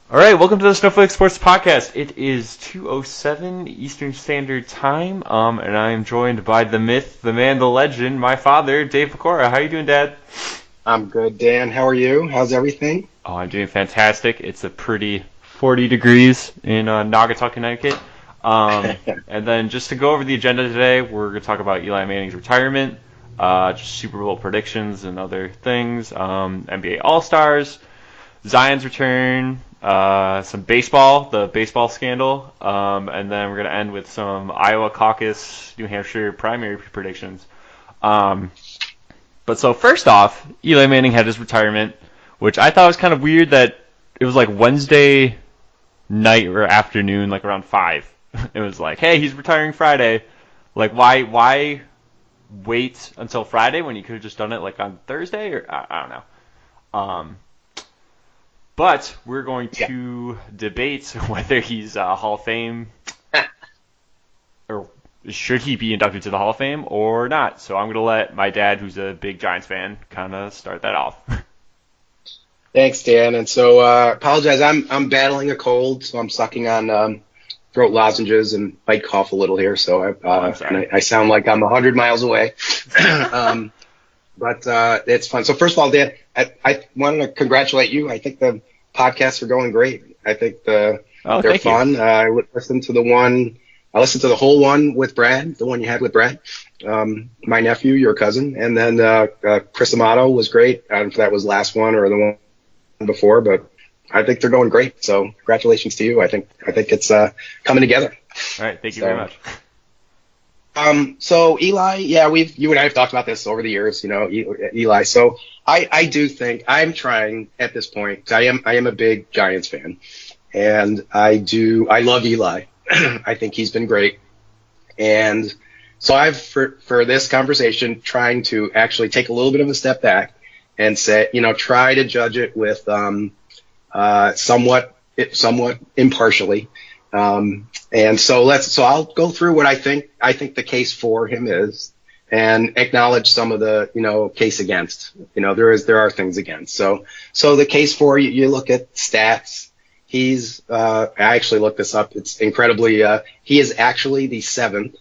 All right, welcome to the Snowflake Sports Podcast. It is 2:07 Eastern Standard Time, and I am joined by the myth, the man, the legend, my father, Dave Pecora. How you doing, Dad? I'm good, Dan. How are you? How's everything? Oh, I'm doing fantastic. It's a pretty 40 degrees in Naugatuck, Connecticut. And then just to go over the agenda today, we're going to talk about Eli Manning's retirement, just Super Bowl predictions and other things, NBA All-Stars, Zion's return, some baseball, the baseball scandal, and then we're going to end with some Iowa Caucus, New Hampshire primary predictions. Um, but so first off, Eli Manning had his retirement, which I thought was kind of weird that it was like Wednesday night or afternoon, like around 5. It was like, hey, he's retiring Friday. Like, why wait until Friday when you could have just done it like on Thursday? Or I don't know. But we're going Yeah. to debate whether he's Hall of Fame or should he be inducted to the Hall of Fame or not. So I'm going to let my dad, who's a big Giants fan, kind of start that off. Thanks, Dan. And so, apologize. I'm battling a cold, so I'm sucking on throat lozenges and might cough a little here. So I'm and sorry. I sound like I'm 100 miles away. um, but it's fun. So first of all, Dan, I wanted to congratulate you. I think the podcasts are going great. I think Oh, they're thank you. fun. I would listen to the one. I listened to the whole one with Brad, the one you had with Brad, my nephew, your cousin, and then Chris Amato was great. I don't know if that was last one or the one before, but I think they're going great. So congratulations to you. I think it's coming together. All right, thank you very So much. so Eli, yeah, you and I have talked about this over the years, Eli. So I do think I'm trying at this point. I am a big Giants fan, and I love Eli. I think he's been great, and so I've for this conversation trying to actually take a little bit of a step back and say, try to judge it with somewhat impartially. And so I'll go through what I think the case for him is and acknowledge some of the, case against. There are things against. So the case for you look at stats. I actually looked this up. It's incredibly, he is actually the seventh.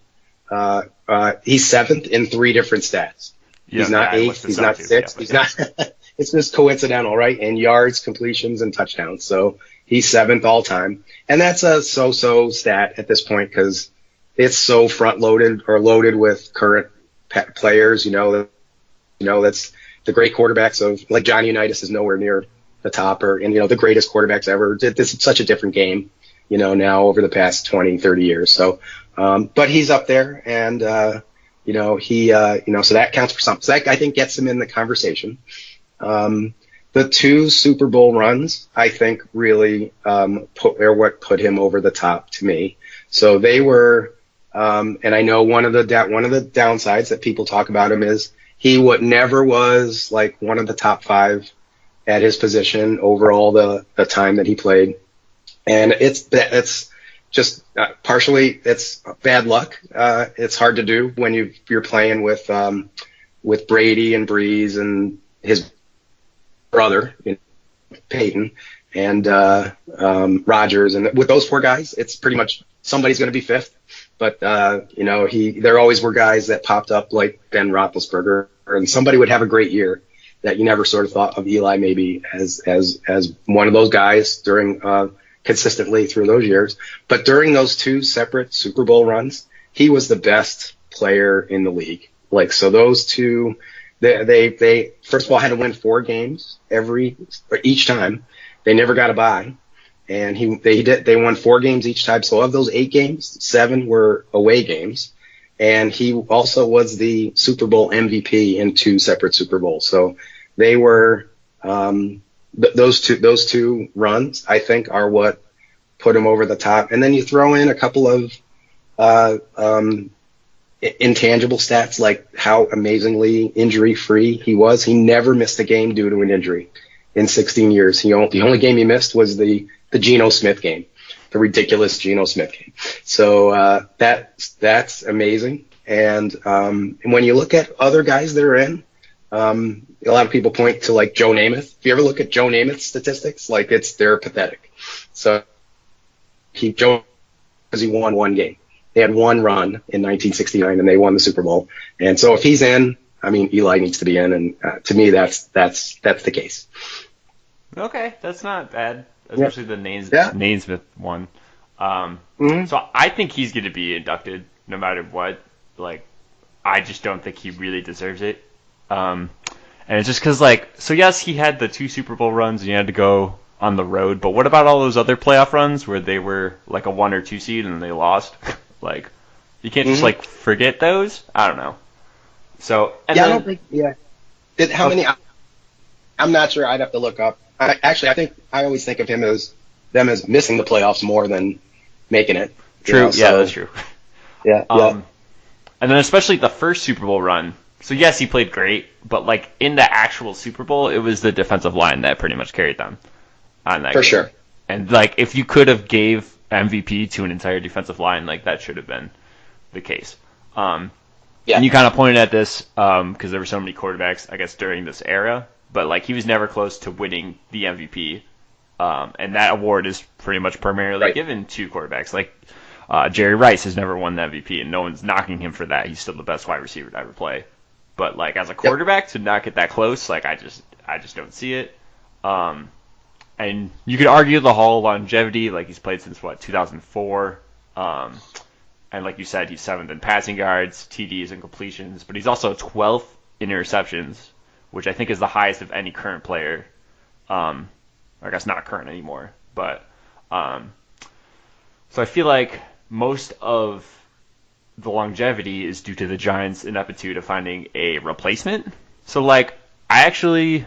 He's seventh in 3 different stats. Yeah, He's yeah, not I looked eighth. this He's up not too. Yeah, sixth. but He's yeah. not, it's just coincidental, right? And yards, completions, and touchdowns. So he's seventh all time. And that's a so-so stat at this point because it's so front-loaded or loaded with current players. That's the great quarterbacks of like Johnny Unitas is nowhere near the top and the greatest quarterbacks ever. This is such a different game, now over the past 20, 30 years. So, but he's up there and, so that counts for something. So that I think gets him in the conversation. The 2 Super Bowl runs, I think, really what put him over the top to me. So they were, and I know one of the downsides that people talk about him is he never was like one of the top 5 at his position over all the time that he played, and it's just partially it's bad luck. It's hard to do when you're playing with Brady and Breeze and his brother, Peyton, and Rodgers, and with those 4 guys, it's pretty much somebody's going to be 5th. But there always were guys that popped up like Ben Roethlisberger, and somebody would have a great year that you never sort of thought of Eli maybe as one of those guys during consistently through those years. But during those 2 separate Super Bowl runs, he was the best player in the league. Like so, those 2. They first of all had to win 4 games each time. They never got a bye, and they won 4 games each time. So of those 8 games, 7 were away games, and he also was the Super Bowl MVP in 2 separate Super Bowls. So they were those two runs, I think, are what put him over the top. And then you throw in a couple of intangible stats like how amazingly injury-free he was. He never missed a game due to an injury in 16 years. The only game he missed was the Geno Smith game, the ridiculous Geno Smith game. So that's amazing. And when you look at other guys that are in, A lot of people point to like Joe Namath. If you ever look at Joe Namath's statistics, like they're pathetic. So because he won one game. They had one run in 1969 and they won the Super Bowl. And so if he's in, I mean, Eli needs to be in. And to me, that's the case. Okay, that's not bad, especially the Naismith one. So I think he's going to be inducted no matter what. Like, I just don't think he really deserves it. And it's just because, like, so yes, he had the 2 Super Bowl runs and he had to go on the road, but what about all those other playoff runs where they were like a 1 or 2 seed and they lost? Like, you can't just like forget those. I don't know. So I don't think. How many? I'm not sure. I'd have to look up. I always think of them as missing the playoffs more than making it. True. That's true. Yeah. And then especially the first Super Bowl run. So yes, he played great, but like in the actual Super Bowl, it was the defensive line that pretty much carried them on that. For game. Sure. And like if you could have gave MVP to an entire defensive line, like that should have been the case. And you kind of pointed at this because there were so many quarterbacks, I guess, during this era, but like he was never close to winning the MVP. And that award is pretty much primarily given to quarterbacks. Like Jerry Rice has never won the MVP, and no one's knocking him for that. He's still the best wide receiver to ever play. But like as a quarterback to not get that close, like I just don't see it. And you could argue the Hall longevity, like he's played since 2004. And like you said, he's 7th in passing yards, TDs, and completions, but he's also 12th in interceptions, which I think is the highest of any current player. I guess not current anymore, but so I feel like most of the longevity is due to the Giants' ineptitude of finding a replacement. So like I actually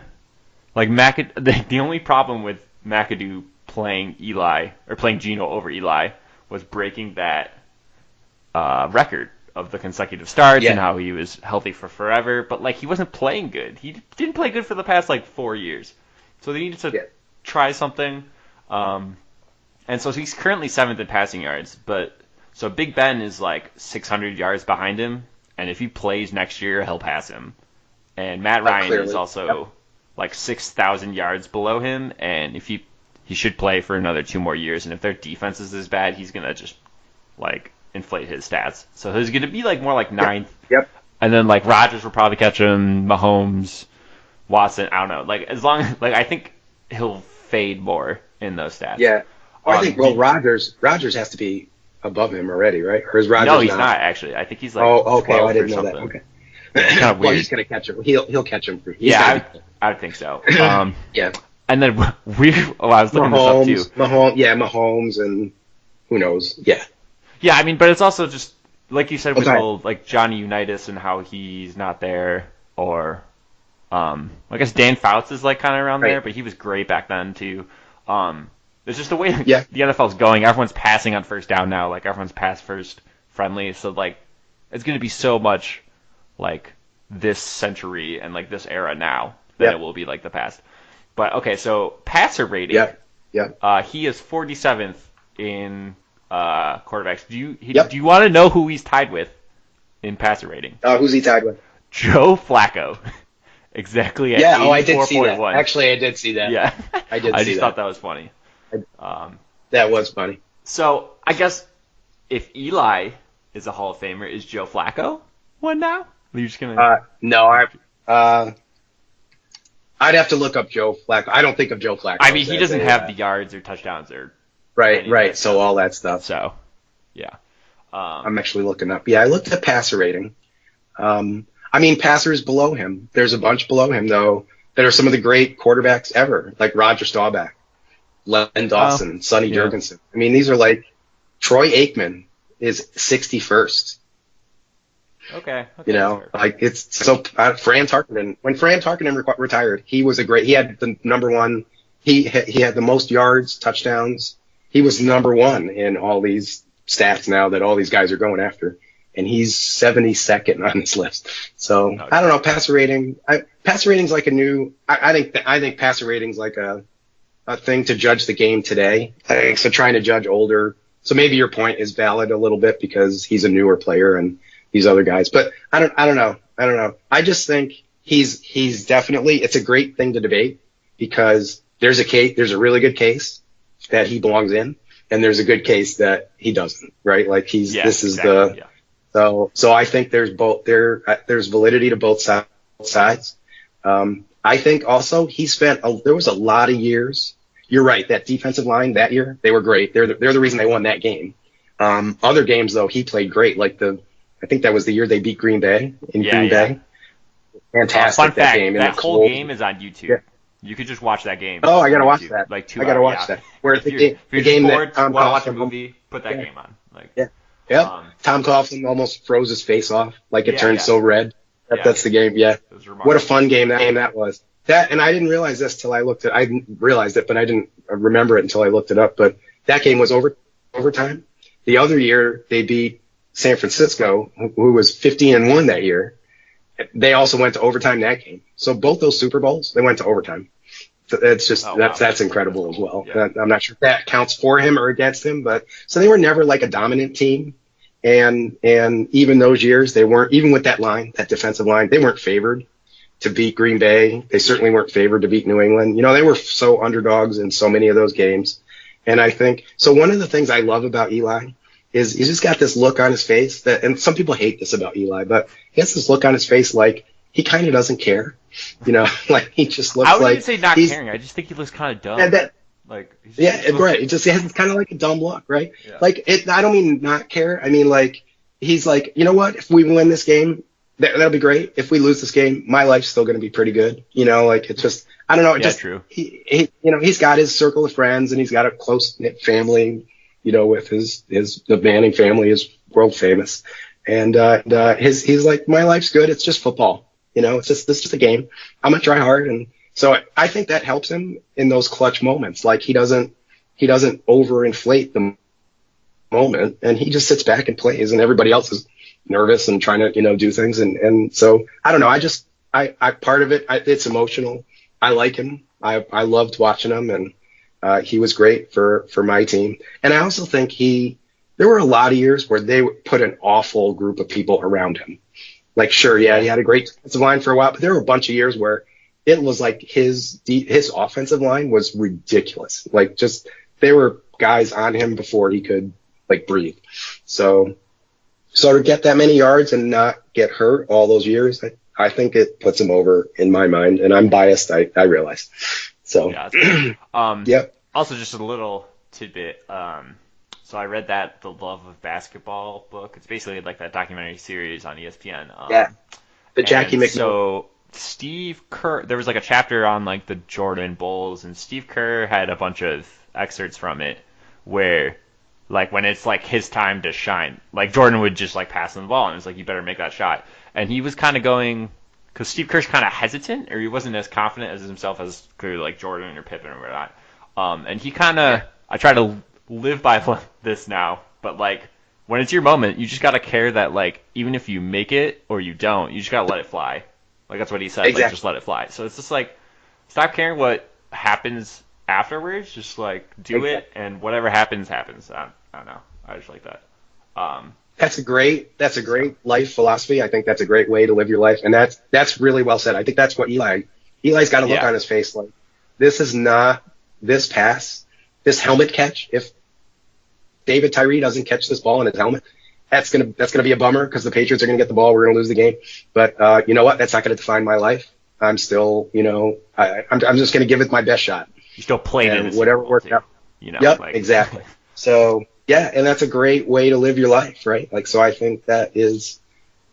like the only problem with McAdoo playing Eli or playing Geno over Eli was breaking that record of the consecutive starts and how he was healthy for forever, but like he wasn't playing good. He didn't play good for the past like 4 years. So they needed to try something. And so he's currently 7th in passing yards, but so Big Ben is like 600 yards behind him, and if he plays next year, he'll pass him. And Matt Ryan is also like 6,000 yards below him, and if he should play for another 2 more years, and if their defense is this bad, he's gonna just like inflate his stats. So he's gonna be like more like 9th. Yep. And then like Rodgers will probably catch him, Mahomes, Watson. I don't know. Like as long like I think he'll fade more in those stats. Yeah. I think Rodgers has to be above him already, right? Or is Rodgers No, he's not actually. I think he's like I didn't know that. Okay. It's kind of weird. Well, he's gonna catch him. He'll catch him. I would think so. Yeah. And then I was looking this up too. Mahomes, and who knows? Yeah. Yeah, I mean, but it's also just like you said with old like Johnny Unitas and how he's not there, or I guess Dan Fouts is like kind of around there, but he was great back then too. It's just the way the NFL's going. Everyone's passing on first down now. Like everyone's pass first friendly. So like it's going to be so much like this century and like this era now that it will be like the past. But okay, so passer rating. He is 47th in quarterbacks. Do you want to know who he's tied with in passer rating? Who's he tied with? Joe Flacco. Exactly at 84.1. I did see that. Actually, I did see that. Yeah. I just thought that was funny. That was funny. So I guess if Eli is a Hall of Famer, is Joe Flacco one now? Are you just gonna? No, I'd have to look up Joe Flacco. I don't think of Joe Flacco. I mean, he doesn't have the yards or touchdowns or right. So all that stuff. So yeah, I'm actually looking up. Yeah, I looked at passer rating. I mean, passers below him. There's a bunch below him though that are some of the great quarterbacks ever, like Roger Staubach, Len Dawson, Sonny Jurgensen. I mean, these are like Troy Aikman is 61st. Okay. You know, like it's so Fran Tarkenton. When Fran Tarkenton retired, he was he had the number one. He had the most yards, touchdowns. He was number one in all these stats now that all these guys are going after, and he's 72nd on this list. So I don't know. Passer rating. Passer rating's like a new. I think passer rating's like a thing to judge the game today. So trying to judge older. So maybe your point is valid a little bit because he's a newer player and these other guys, but I don't know. I just think he's definitely, it's a great thing to debate because there's a really good case that he belongs in, and there's a good case that he doesn't, right? Like this is exactly. so I think there's validity to both sides. I think also there was a lot of years. You're right. That defensive line that year, they were great. They're the reason they won that game. Other games though, he played great. I think that was the year they beat Green Bay in Green Bay. Fantastic. Fun fact, game. That whole game is on YouTube. Yeah. You could just watch that game. Oh, I gotta watch that. Like 2 I hours. gotta watch that. Where if the you're game bored, that Tom watch a Coughlin, movie, put that game on. Tom Coughlin almost froze his face off, like it turned so red. That's the game. Yeah. What a fun game that was. And I didn't realize this till I looked at. I realized it, but I didn't remember it until I looked it up. But that game was overtime. The other year they beat San Francisco, who was 50-1 that year. They also went to overtime that game. So both those Super Bowls, they went to overtime. So it's just that's incredible as well. Yeah. I'm not sure if that counts for him or against him, but so they were never like a dominant team. And even those years, they weren't, even with that defensive line, they weren't favored to beat Green Bay. They certainly weren't favored to beat New England. They were so underdogs in so many of those games. And I think, so one of the things I love about Eli is he's just got this look on his face and some people hate this about Eli, but he has this look on his face like he kind of doesn't care. Like he just looks like. I wouldn't say not caring. I just think he looks kind of dumb. Right. He has kind of like a dumb look, right? Yeah. Like I don't mean not care. I mean like he's like, you know what? If we win this game, that'll be great. If we lose this game, my life's still going to be pretty good. Like it's just, I don't know. True. He's got his circle of friends and he's got a close knit family. With the Manning family is world famous, and he's like, my life's good. It's just football. It's just a game. I'm gonna try hard, and so I think that helps him in those clutch moments. Like he doesn't overinflate the moment, and he just sits back and plays, and everybody else is nervous and trying to do things, and so I don't know. I part of it. It's emotional. I like him. I loved watching him, and he was great for my team. And I also think there were a lot of years where they put an awful group of people around him. Like, sure, yeah, he had a great defensive line for a while, but there were a bunch of years where it was like his offensive line was ridiculous. Like, just there were guys on him before he could like breathe. So to get that many yards and not get hurt all those years, I think it puts him over in my mind. And I'm biased, I realize. So yep. Also, just a little tidbit. So I read The Love of Basketball book. It's basically like that documentary series on ESPN. The Jackie McNeil. So Steve Kerr, there was like a chapter on like the Jordan Bulls, and Steve Kerr had a bunch of excerpts from it where, like, when it's like his time to shine, like Jordan would just like pass him the ball, and it's like, you better make that shot. And he was kind of going, because Steve Kerr's kind of hesitant, or he wasn't as confident as himself as clearly like Jordan or Pippen or whatnot. And he kind of, I try to live by this now, but like when it's your moment, you just gotta care that like even if you make it or you don't, you just gotta let it fly. Like that's what he said, exactly. Like just let it fly. So it's just like stop caring what happens afterwards. Just like do it, and whatever happens. I don't know. I just like that. That's a great life philosophy. I think that's a great way to live your life, and that's really well said. I think that's what Eli's got a look on his face like this is not this pass, this helmet catch. If David Tyree doesn't catch this ball in his helmet, that's gonna be a bummer because the Patriots are gonna get the ball. We're gonna lose the game. But you know what? That's not gonna define my life. I'm still, I'm just gonna give it my best shot. You still played in whatever worked out. Yep, exactly. So yeah, and that's a great way to live your life, right? Like, so I think that is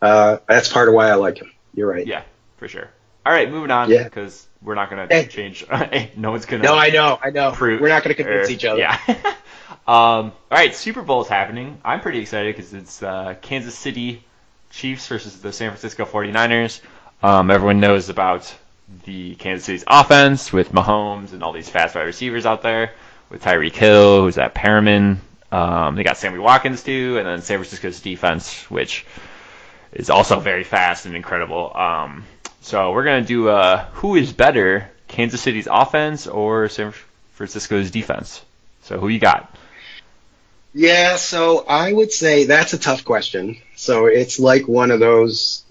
that's part of why I like him. You're right. Yeah, for sure. All right, moving on. Yeah. Because we're not gonna change. No one's gonna. No, I know. We're not gonna convince each other. Yeah. All right, Super Bowl is happening. I'm pretty excited because it's Kansas City Chiefs versus the San Francisco 49ers. Everyone knows about the Kansas City's offense with Mahomes and all these fast wide receivers out there with Tyreek Hill, who's at Perriman. They got Sammy Watkins too, and then San Francisco's defense, which is also very fast and incredible. So we're going to do who is better, Kansas City's offense or San Francisco's defense? So who you got? Yeah, so I would say that's a tough question. So it's like one of those,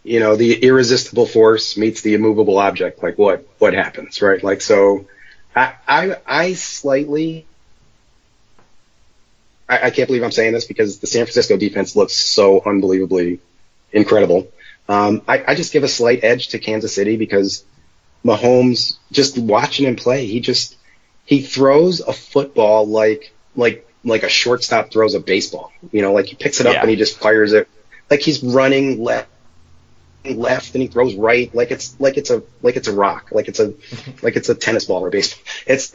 the irresistible force meets the immovable object. Like what happens, right? Like so, I slightly. I can't believe I'm saying this because the San Francisco defense looks so unbelievably incredible. I just give a slight edge to Kansas City because Mahomes, just watching him play, he throws a football like a shortstop throws a baseball. Like he picks it up Yeah. and he just fires it like he's running left and he throws right like it's a rock, like it's a tennis ball or a baseball.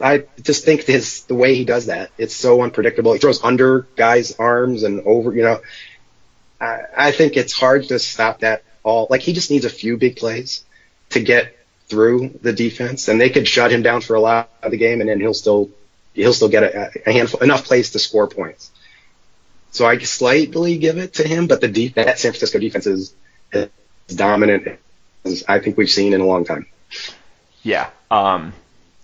I just think the way he does that, it's so unpredictable. He throws under guys' arms and over. I think it's hard to stop that all. Like he just needs a few big plays to get through the defense, and they could shut him down for a lot of the game, and then he'll still get a handful enough plays to score points. So I slightly give it to him, but that San Francisco defense is as dominant as I think we've seen in a long time. Yeah. All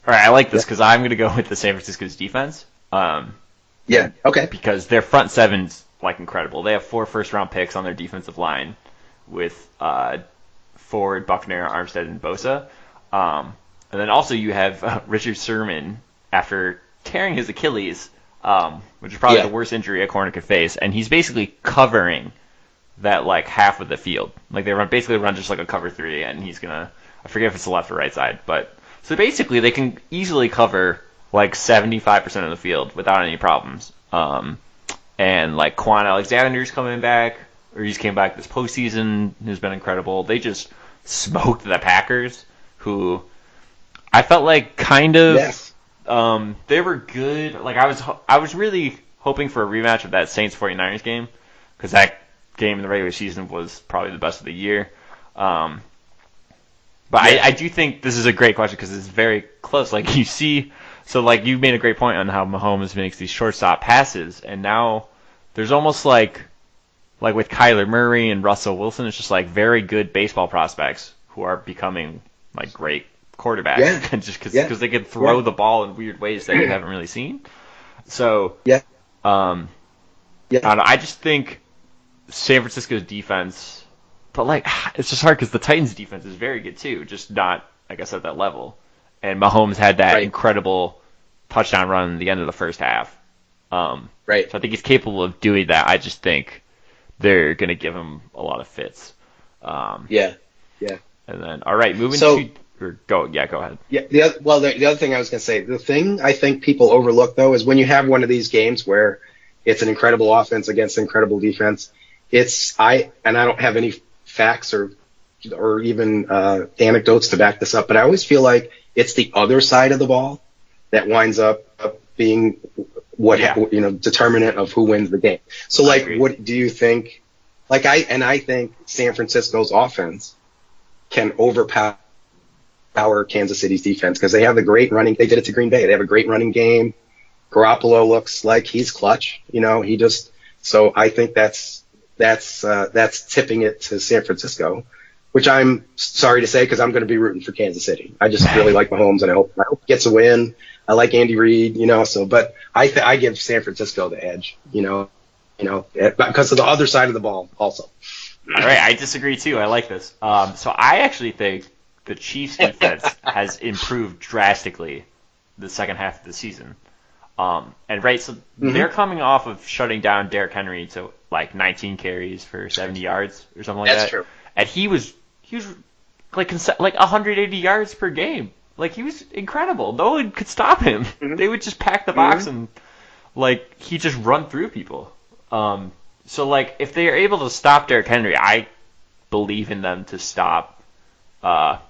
right, I like this because I'm going to go with the San Francisco's defense. Yeah. Okay. Because their front seven's like incredible. They have 4 first-round picks on their defensive line with Ford, Buckner, Armstead, and Bosa. And then also you have Richard Sherman after tearing his Achilles, which is probably the worst injury a corner could face, and he's basically covering that like half of the field. Like they basically run just like a cover 3, and he's gonna, I forget if it's the left or right side, but so basically they can easily cover like 75% of the field without any problems. And like Quan Alexander's coming back, or he's came back this postseason, has been incredible. They just smoked the Packers, who I felt like kind of they were good. Like I was really hoping for a rematch of that Saints 49ers game, because that game in the regular season was probably the best of the year. But I do think this is a great question because it's very close. Like you see, so like you made a great point on how Mahomes makes these shortstop passes, and now there's almost like with Kyler Murray and Russell Wilson, it's just like very good baseball prospects who are becoming like great quarterbacks, just because they can throw the ball in weird ways that you haven't really seen. So I don't know, I just think San Francisco's defense, but like it's just hard because the Titans' defense is very good too, just not I guess at that level. And Mahomes had that incredible touchdown run at the end of the first half. So I think he's capable of doing that. I just think they're going to give him a lot of fits. And then, all right, moving to go ahead. Yeah. The other thing I was going to say, the thing I think people overlook though is when you have one of these games where it's an incredible offense against an incredible defense. I don't have any facts or even anecdotes to back this up, but I always feel like it's the other side of the ball that winds up being determinant of who wins the game. So like, what do you think? Like I think San Francisco's offense can overpower Kansas City's defense because they have the great running. They did it to Green Bay. They have a great running game. Garoppolo looks like he's clutch. So I think that's tipping it to San Francisco, which I'm sorry to say because I'm going to be rooting for Kansas City. I just really like Mahomes, and I hope he gets a win. I like Andy Reid, but I give San Francisco the edge, because of the other side of the ball also. All right, I disagree too. I like this. So I actually think the Chiefs' defense has improved drastically the second half of the season. They're coming off of shutting down Derrick Henry to like 19 carries for 70 yards or something like that. That's true. And he was like 180 yards per game. Like he was incredible. No one could stop him. Mm-hmm. They would just pack the box and like he just run through people. So like if they are able to stop Derrick Henry, I believe in them to stop Raheem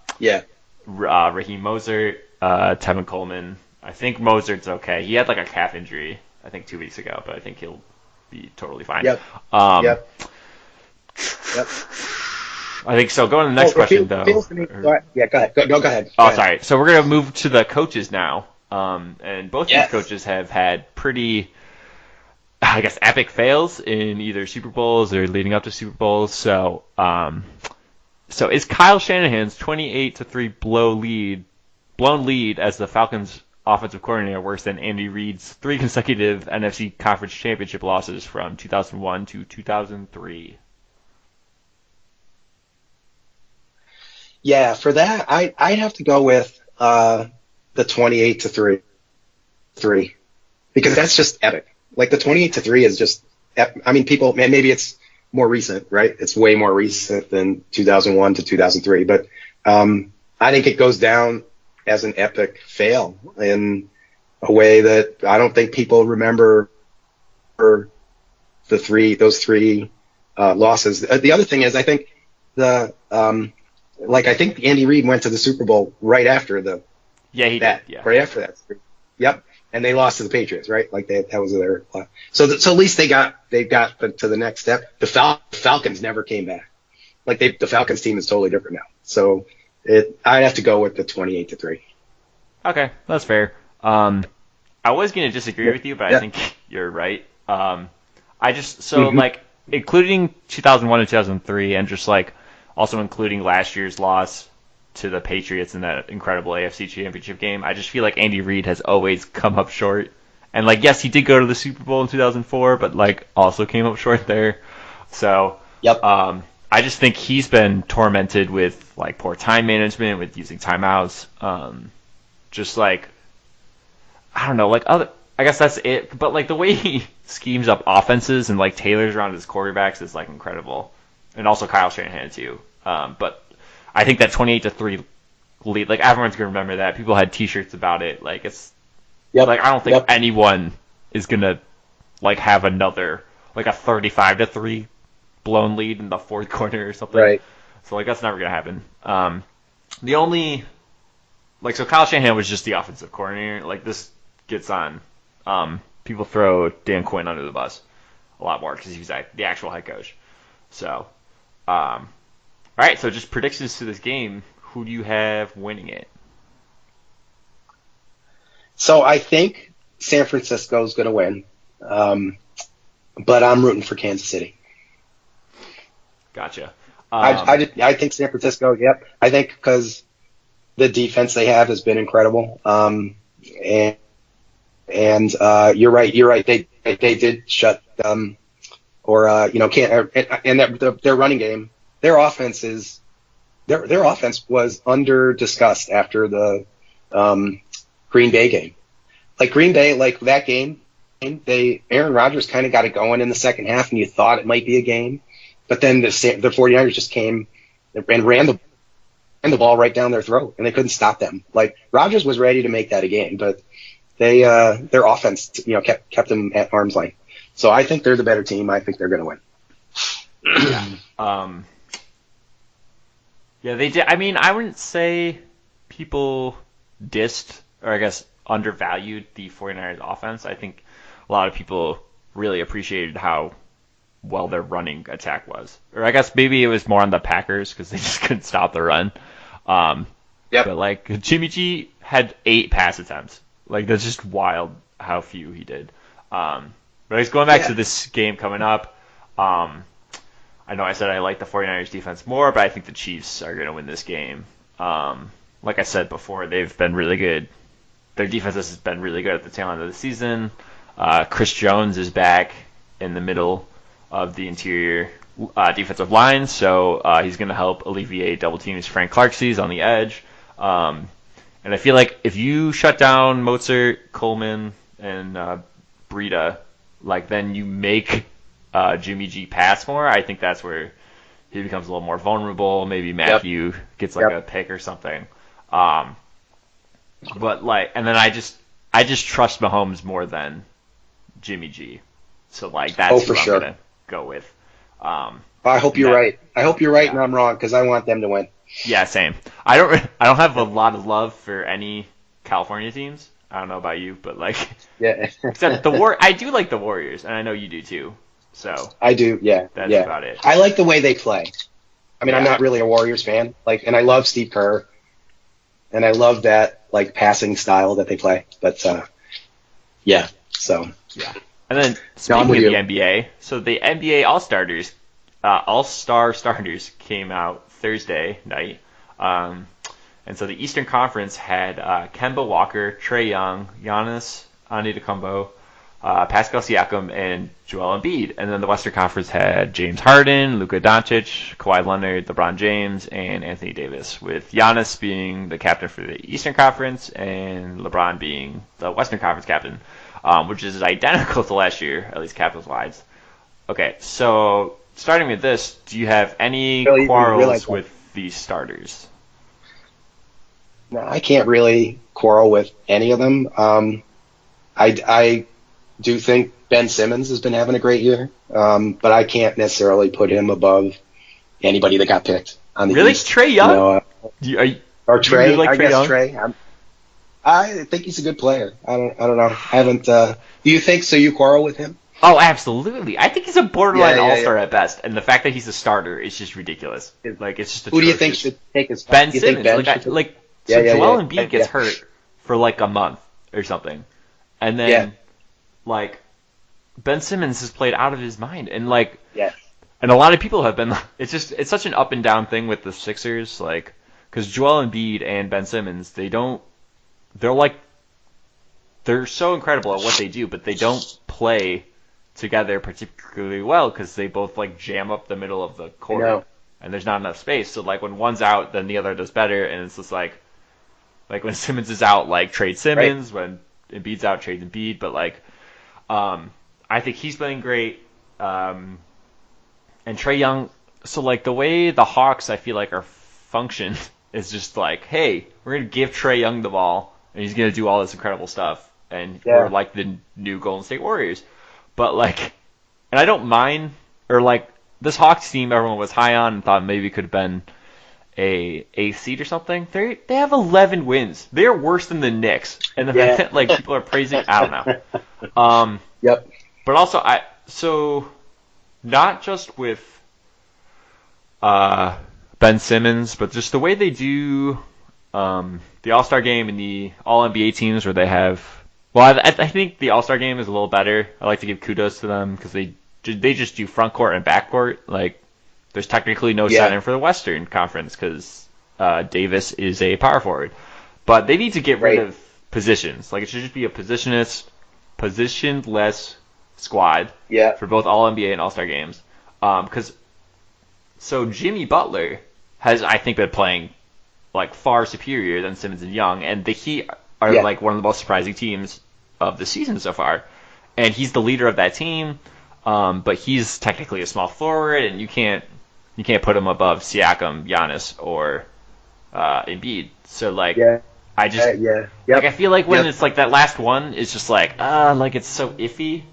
Mostert, Tevin Coleman. I think Mosert's okay. He had like a calf injury, I think 2 weeks ago, but I think he'll be totally fine. Yep. I think so. Go on to the next question, though. Go ahead. Go ahead. Sorry. So we're going to move to the coaches now. And both these coaches have had pretty, I guess, epic fails in either Super Bowls or leading up to Super Bowls. So is Kyle Shanahan's 28-3 blown lead as the Falcons' offensive coordinator worse than Andy Reid's 3 consecutive NFC Conference Championship losses from 2001 to 2003? Yeah, for that, I'd have to go with the 28-3 because that's just epic. Like the 28-3 is just, I mean, people, man, maybe it's more recent, right? It's way more recent than 2001 to 2003, but I think it goes down as an epic fail in a way that I don't think people remember those three losses. The other thing is, I think I think Andy Reid went to the Super Bowl right after Yeah, he did. Yeah. right after that. Yep, and they lost to the Patriots, right? Like that was their. So at least they got to the next step. The Falcons never came back. Like the Falcons team is totally different now. So I'd have to go with the 28-3. Okay, that's fair. I was going to disagree with you, but I think you're right. Like including 2001 and 2003, and just like also including last year's loss to the Patriots in that incredible AFC Championship game, I just feel like Andy Reid has always come up short. And like, yes, he did go to the Super Bowl in 2004, but like also came up short there. So, Yep. I just think he's been tormented with like poor time management, with using timeouts. Just like, I don't know, like I guess that's it. But like the way he schemes up offenses and like tailors around his quarterbacks is like incredible, and also Kyle Shanahan too. But I think that 28-3 lead, like everyone's gonna remember that. People had T-shirts about it. Like it's, like I don't think anyone is gonna like have another like a 35-3 blown lead in the fourth quarter or something. Right. So like that's never gonna happen. The only so Kyle Shanahan was just the offensive coordinator. Like this gets on. People throw Dan Quinn under the bus a lot more because he's the actual head coach. So, all right. So just predictions to this game. Who do you have winning it? So I think San Francisco is going to win, but I'm rooting for Kansas City. Gotcha. I think San Francisco. Yep. I think because the defense they have has been incredible. And you're right. They did shut can't and their running game, their offense was under discussed after the Green Bay game. Like Green Bay, like that game, Aaron Rodgers kind of got it going in the second half, and you thought it might be a game, but then the 49ers just came and ran the ball right down their throat, and they couldn't stop them. Like Rodgers was ready to make that a game, but their offense, kept them at arm's length. So I think they're the better team. I think they're going to win. Yeah, they did. I mean, I wouldn't say people dissed or I guess undervalued the 49ers offense. I think a lot of people really appreciated how well their running attack was. Or I guess maybe it was more on the Packers because they just couldn't stop the run. But like Jimmy G had 8 pass attempts. Like that's just wild how few he did. But I was going back to this game coming up. I know I said I like the 49ers defense more, but I think the Chiefs are going to win this game. Like I said before, they've been really good. Their defense has been really good at the tail end of the season. Chris Jones is back in the middle of the interior defensive line, so he's going to help alleviate double teams Frank Clark's on the edge. And I feel like if you shut down Mozart, Coleman, and Breida, like then you make Jimmy G pass more. I think that's where he becomes a little more vulnerable. Maybe Matthew gets like a pick or something. But like, and then I just trust Mahomes more than Jimmy G. So like that's who I'm gonna go with. I hope you're right. I hope you're right and I'm wrong because I want them to win. Yeah, same. I don't have a lot of love for any California teams. I don't know about you, but like, except I do like the Warriors, and I know you do too. So I do, That's about it. I like the way they play. I mean, I'm not really a Warriors fan, and I love Steve Kerr, and I love that like passing style that they play. But so. And then speaking of the NBA, so the NBA All-Star starters came out Thursday night. And so the Eastern Conference had Kemba Walker, Trae Young, Giannis Antetokounmpo, Pascal Siakam, and Joel Embiid. And then the Western Conference had James Harden, Luka Doncic, Kawhi Leonard, LeBron James, and Anthony Davis, with Giannis being the captain for the Eastern Conference and LeBron being the Western Conference captain, which is identical to last year, at least captains-wise. Okay, so starting with this, do you have any quarrels with these starters? No, I can't really quarrel with any of them. I do think Ben Simmons has been having a great year, but I can't necessarily put him above anybody that got picked on the really? East. Trae Young? Or Trae? Like I Trae guess Young? Trae. I think he's a good player. I don't know. I haven't. Do you think so? You quarrel with him? Oh, absolutely. I think he's a borderline all-star yeah. at best, and the fact that he's a starter is just ridiculous. Like, it's just Who do you think should take his spot? Ben You think Simmons. Ben Joel Embiid gets hurt for like a month or something, and then like Ben Simmons has played out of his mind, and like and a lot of people have been. It's such an up and down thing with the Sixers, like because Joel Embiid and Ben Simmons, they're so incredible at what they do, but they don't play together particularly well because they both like jam up the middle of the court, and there's not enough space. So like when one's out, then the other does better, and it's just like when Simmons is out, like trade Simmons. Right. When Embiid's out, trade Embiid. But like, I think he's playing great. And Trae Young. So like the way the Hawks, I feel like are function is just like, hey, we're gonna give Trae Young the ball, and he's gonna do all this incredible stuff, and we're like the new Golden State Warriors. But like, and I don't mind, or like this Hawks team, everyone was high on and thought maybe could have been a seed or something. They have 11 wins. They are worse than the Knicks, and the fact that like people are praising, I don't know. But also so not just with Ben Simmons, but just the way they do the All-Star game and the All-NBA teams where they have. Well, I think the All-Star game is a little better. I like to give kudos to them because they just do front court and back court. Like, there's technically no center for the Western Conference because Davis is a power forward. But they need to get rid of positions. Like, it should just be a positionless squad for both All-NBA and All-Star games. So Jimmy Butler has, I think, been playing like far superior than Simmons and Young, and the Heat are like one of the most surprising teams of the season so far. And he's the leader of that team, but he's technically a small forward, and you can't put him above Siakam, Giannis, or Embiid. So like, I just like I feel like when it's like that last one, it's just like it's so iffy,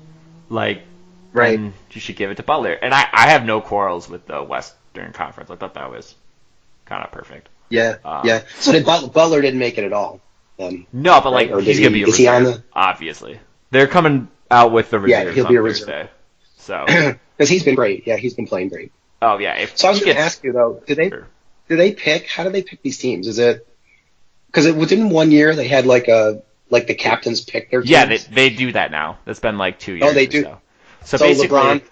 like then you should give it to Butler. And I have no quarrels with the Western Conference. I thought that was kind of perfect. So Butler didn't make it at all. No, but like he's gonna be a reserve, obviously. They're coming out with the reserves. Yeah, he'll be a reserve. Thursday, so because he's been great. Yeah, he's been playing great. Oh yeah. So I was going to ask you though, do they pick? How do they pick these teams? Is it because within 1 year they had like the captains pick their teams? Yeah, they do that now. That's been like 2 years. Oh, they do. So basically,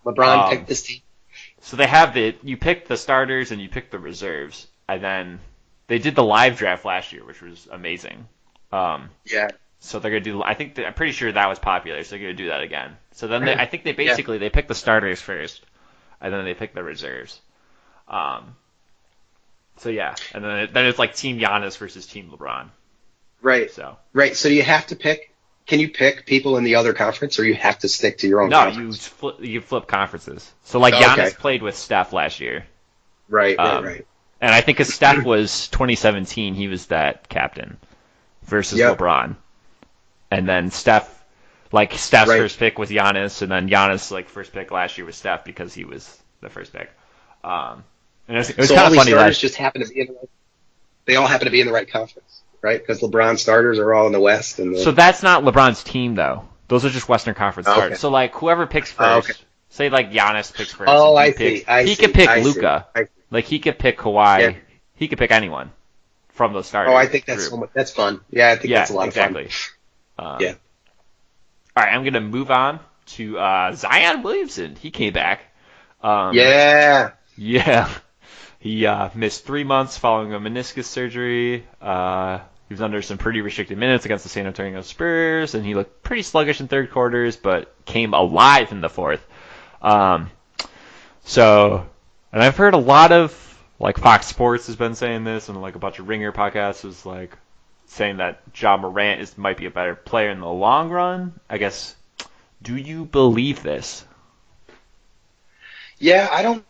LeBron picked this team. So they have you pick the starters and you pick the reserves, and then they did the live draft last year, which was amazing. So they're gonna do. I'm pretty sure that was popular, so they're gonna do that again. So then I think they basically they pick the starters first, and then they pick the reserves. So yeah, and then it's like Team Giannis versus Team LeBron. Right. So do you have to pick? Can you pick people in the other conference, or you have to stick to your own conference? No, you flip conferences. So like Giannis played with Steph last year. Right. And I think because Steph was 2017, he was that captain versus LeBron. And then Steph's first pick was Giannis, and then Giannis' first pick last year was Steph because he was the first pick. And it was so kind all of funny. These starters just happen to be they all happen to be in the right conference, right? Because LeBron's starters are all in the West. So that's not LeBron's team, though. Those are just Western Conference starters. So whoever picks first, say Giannis picks first. Oh, I see. He could pick Luka. Like he could pick Kawhi. Yeah. He could pick anyone from those starters. Oh, I think that's that's fun. Yeah, I think that's a lot of fun. All right, I'm gonna move on to Zion Williamson. He came back. Yeah. He missed 3 months following a meniscus surgery. He he was under some pretty restricted minutes against the San Antonio Spurs, and he looked pretty sluggish in third quarters, but came alive in the fourth. Um, and I've heard a lot of, like, Fox Sports has been saying this, and like a bunch of Ringer podcasts was like saying that Ja Morant might be a better player in the long run. I guess, do you believe this? Yeah, I don't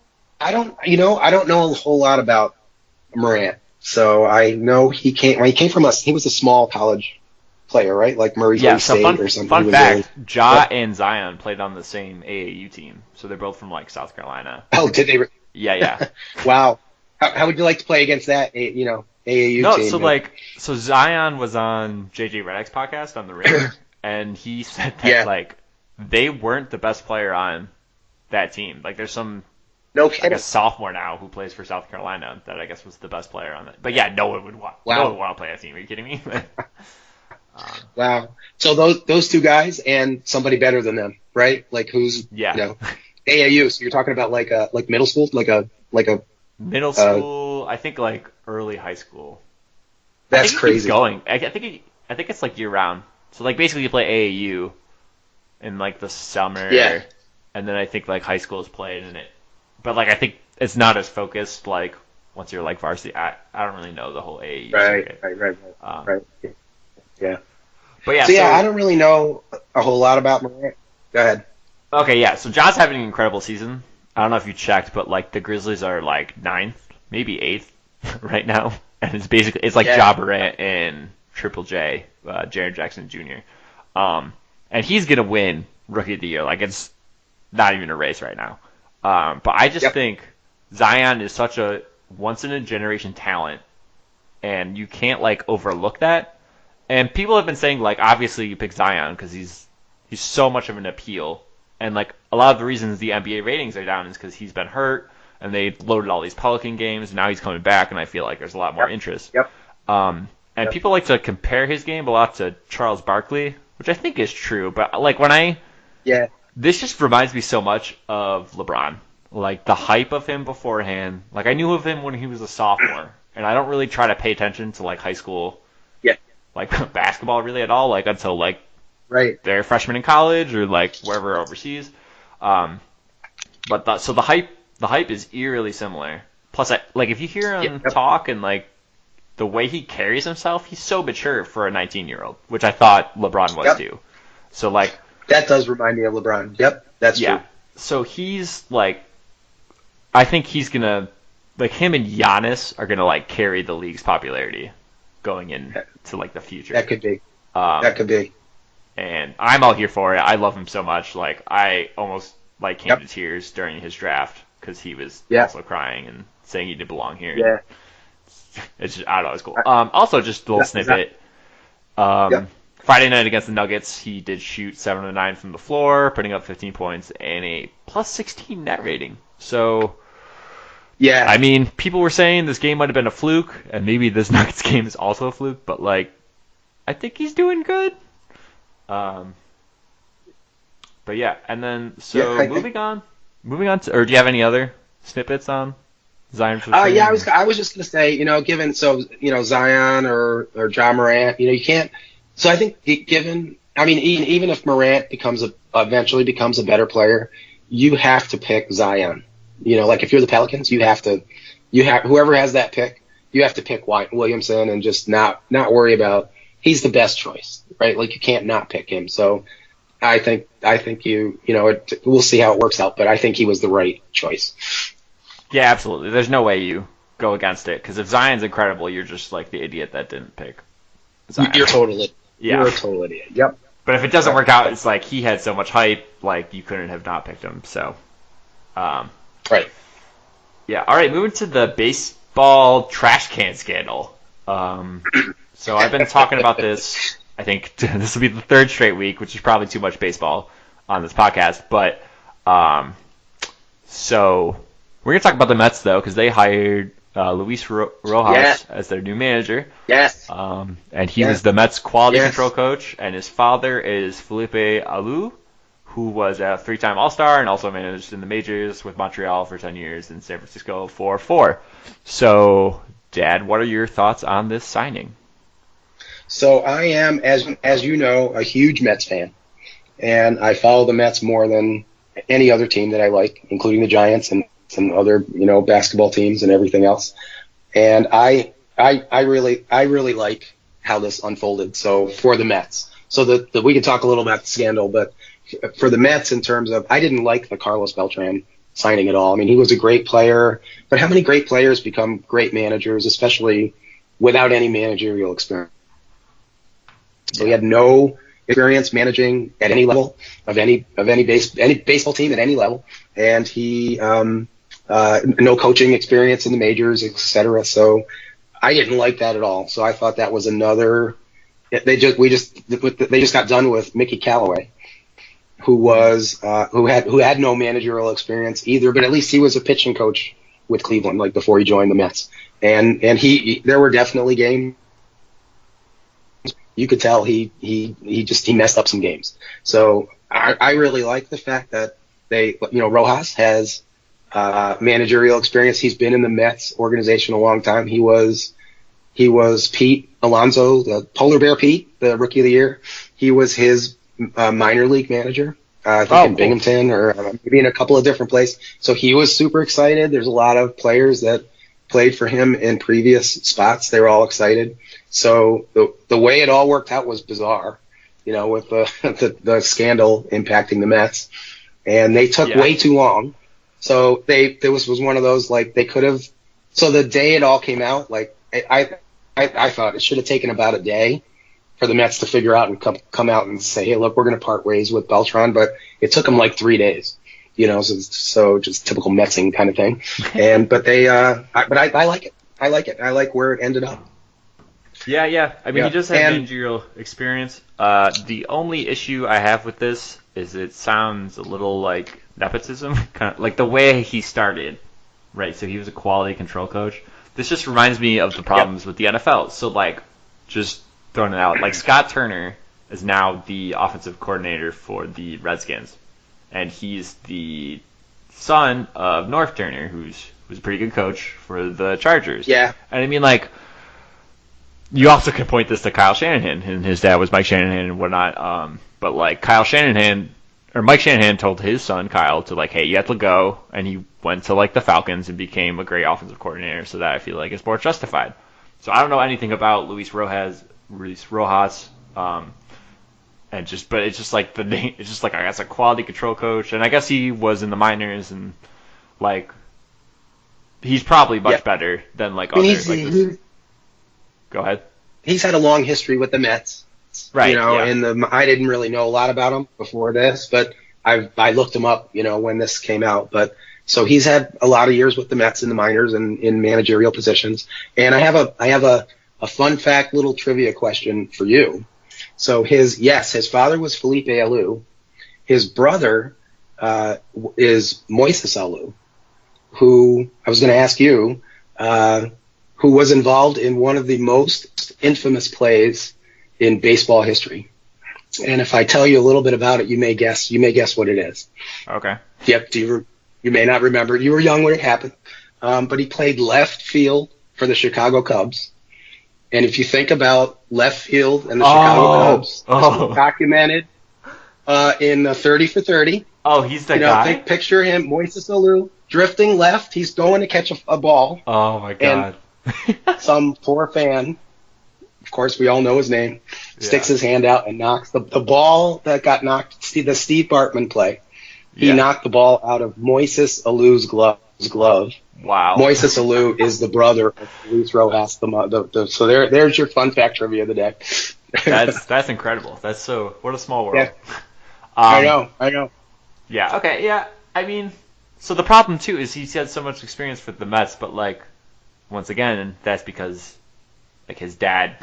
know a whole lot about Morant. So I know he came from he was a small college player, right? Like Murray State or something. Fun fact, Ja and Zion played on the same AAU team. So they're both from like South Carolina. Oh, did they? Yeah. Wow. How would you like to play against that, AAU team? No, so Zion was on JJ Redick's podcast on the Ring, and he said that like they weren't the best player on that team. Like there's some like a sophomore now who plays for South Carolina that I guess was the best player on it. But yeah, no one would want to play that team. Are you kidding me? Wow. So those two guys and somebody better than them, right? Like who's AAU. So you're talking about like middle school, like a middle school. I think like early high school. That's crazy. I think it's like year round. So like basically you play AAU in like the summer. Yeah. And then I think like high school is played in it. But like I think it's not as focused like once you're like varsity. I don't really know the whole AAU. Right. Yeah. But yeah. So I don't really know a whole lot about Morant. Go ahead. Okay, yeah. So Ja's having an incredible season. I don't know if you checked, but like the Grizzlies are like 9th, maybe 8th right now, and it's like Ja Morant and Triple J, Jaren Jackson Jr. And he's gonna win Rookie of the Year. Like it's not even a race right now. But I just think Zion is such a once in a generation talent, and you can't like overlook that. And people have been saying like obviously you pick Zion because he's so much of an appeal. And like a lot of the reasons the NBA ratings are down is because he's been hurt and they loaded all these Pelican games. And now he's coming back, and I feel like there's a lot more interest. And people like to compare his game a lot to Charles Barkley, which I think is true. But like this just reminds me so much of LeBron. Like the hype of him beforehand. Like I knew of him when he was a sophomore, and I don't really try to pay attention to like high school, like basketball really at all. Like until like. Right. They're freshmen in college or like wherever overseas. So the hype is eerily similar. Plus, if you hear him talk and like the way he carries himself, he's so mature for a 19-year-old, which I thought LeBron was too. So like that does remind me of LeBron. Yep, that's true. So he's like, I think he's gonna like him and Giannis are gonna like carry the league's popularity going into like the future. That could be. And I'm all here for it. I love him so much. Like I almost like came to tears during his draft because he was also crying and saying he didn't belong here. Yeah, it's just, I don't know, it's cool. Also, just a little snippet. Friday night against the Nuggets, he did shoot 7 of 9 from the floor, putting up 15 points and a plus 16 net rating. So, I mean, people were saying this game might have been a fluke, and maybe this Nuggets game is also a fluke. But like, I think he's doing good. But yeah, and then moving on to, or do you have any other snippets on Zion? I was just gonna say, Zion or Ja Morant, you can't. So I think even if Morant eventually becomes a better player, you have to pick Zion. Like if you're the Pelicans, you have whoever has that pick, you have to pick Williamson and just not worry about. He's the best choice, right? Like you can't not pick him. So I think we'll see how it works out, but I think he was the right choice. Yeah, absolutely. There's no way you go against it because if Zion's incredible, you're just like the idiot that didn't pick Zion. You're a total idiot. Yep. But if it doesn't work out, it's like he had so much hype, like you couldn't have not picked him. So, right. Yeah. All right. Moving to the baseball trash can scandal. So I've been talking about this. I think this will be the third straight week, which is probably too much baseball on this podcast. But so we're gonna talk about the Mets though, because they hired Luis Rojas as their new manager. Yes. And he was the Mets quality control coach, and his father is Felipe Alou, who was a 3-time All-Star and also managed in the majors with Montreal for 10 years and San Francisco for 4. So, Dad, what are your thoughts on this signing? So I am, as you know, a huge Mets fan, and I follow the Mets more than any other team that I like, including the Giants and some other, basketball teams and everything else. And I really like how this unfolded. So for the Mets, so that we can talk a little about the scandal, but for the Mets in terms of, I didn't like the Carlos Beltran signing at all. I mean, he was a great player, but how many great players become great managers, especially without any managerial experience? So he had no experience managing at any level of any baseball team at any level, and he no coaching experience in the majors, etc. So I didn't like that at all. So I thought that was another. They just got done with Mickey Callaway, who had no managerial experience either, but at least he was a pitching coach with Cleveland, like before he joined the Mets, and there were definitely games you could tell he messed up some games. So I really like the fact that Rojas has managerial experience. He's been in the Mets organization a long time. He was Pete Alonso, the Polar Bear Pete, the Rookie of the Year. He was his minor league manager, I think in Binghamton or maybe in a couple of different places. So he was super excited. There's a lot of players that played for him in previous spots. They were all excited. So the way it all worked out was bizarre, with the scandal impacting the Mets, and they took way too long. So there was one of those, like, they could have. So the day it all came out, like I thought it should have taken about a day for the Mets to figure out and come out and say, hey, look, we're going to part ways with Beltran, but it took them like 3 days. So just typical Metsing kind of thing. But I like it. I like it. I like where it ended up. Yeah. I mean, he does have managerial experience. The only issue I have with this is it sounds a little like nepotism, kind of like the way he started, right? So he was a quality control coach. This just reminds me of the problems with the NFL. So, like, just throwing it out, like Scott Turner is now the offensive coordinator for the Redskins, and he's the son of North Turner, who's a pretty good coach for the Chargers. Yeah. And I mean, like, you also can point this to Kyle Shanahan, and his dad was Mike Shanahan and whatnot. But like Mike Shanahan told his son Kyle to, like, hey, you have to go, and he went to like the Falcons and became a great offensive coordinator. So that I feel like is more justified. So I don't know anything about Luis Rojas, but it's just like the name. It's just like, I guess, a quality control coach, and I guess he was in the minors, and like he's probably much better than like others. Go ahead. He's had a long history with the Mets, right? And I didn't really know a lot about him before this, but I looked him up, when this came out. But so he's had a lot of years with the Mets in the minors and in managerial positions. And I have a fun fact, little trivia question for you. So his father was Felipe Alou. His brother is Moises Alou, who I was going to ask you. Who was involved in one of the most infamous plays in baseball history. And if I tell you a little bit about it, you may guess what it is. Okay. Yep. You may not remember. You were young when it happened. But he played left field for the Chicago Cubs. And if you think about left field and the Chicago Cubs, documented in 30 for 30. Oh, he's the guy? Picture him, Moises Alou, drifting left. He's going to catch a ball. Oh, my God. Some poor fan, of course we all know his name, sticks his hand out and knocks the ball that got knocked, the Steve Bartman play. He knocked the ball out of Moises Alou's glove. Wow. Moises Alou is the brother of Luis Rojas. So there's your fun fact trivia of the day. That's incredible. What a small world. Yeah. I know. Yeah, okay, yeah. I mean, so the problem, too, is he's had so much experience with the Mets, but, like, once again, that's because, like, his dad